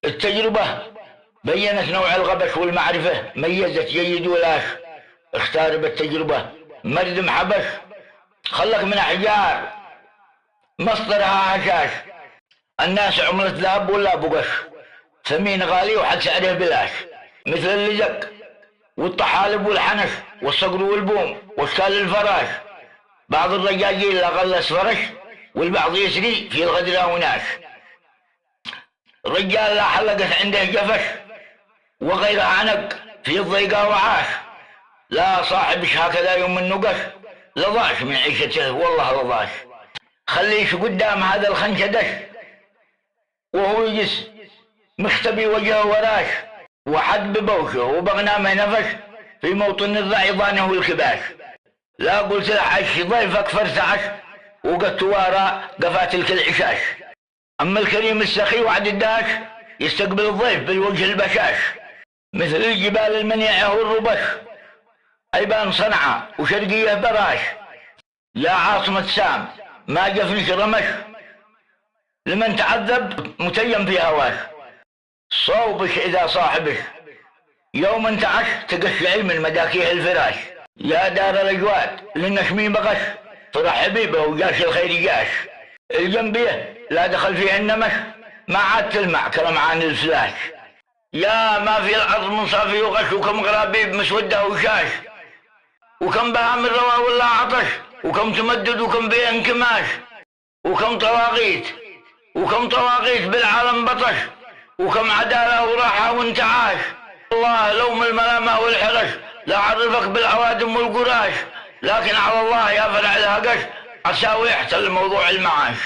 التجربة بيّنت نوع الغبش والمعرفة، ميزت جيد ولاش. اختار بالتجربة مردم حبش، خلق من أحجار مصدرها هشاش. الناس عملة ذهب ولا بقش، ثمين غالي وحد سعره بلاش. مثل اللزق والطحالب والحنش والصقر والبوم واشكال الفراش. بعض الرجاجيل لا غلس فرش، والبعض يسري في الغدرة وناش. رجال لا حلقت عنده جفش، وغيرها عنق في الضيقة وعاش. لا صاحبش هكذا يوم النقش، لضاش من عيشته والله لضاش. خليش قدام هذا الخنشدش، وهو يجس مختبي وجهه وراش. وحد ببوشه وبغنامه نفش، في موطن الضعي ضانه الكباش. لا قلت لحش ضيفك فرسعش، وقدت وراء قفات الكل عشاش. أما الكريم السخي وعد الداش، يستقبل الضيف بالوجه البشاش. مثل الجبال المنيعة والربش، أيبان صنعاء وشرقية براش. لا عاصمة سام ما جفنش رمش، لمن تعذب متيم في هواش. صوبش إذا صاحبش يوم انتعش، تقشعي من مداكيه الفراش. يا دار الأجواد للنشمي بغش، ترحبي به وجاش الخير جاش. الجنبية لا دخل فيه النمش، ما عاد تلمع كلمعان الفلاش. يا ما في الأرض منصافي وغش، وكم غرابيب مسودة وشاش، وكم بها من روا ولا عطش، وكم تمدد وكم بيه انكماش، وكم طواغيت وكم طواغيت بالعالم بطش، وكم عدالة وراحة وانتعاش. الله لوم الملامة والحرش، لا عرفك بالعوادم والقراش، لكن على الله يا فرع الهقش، عساوي يحتل موضوع المعاش.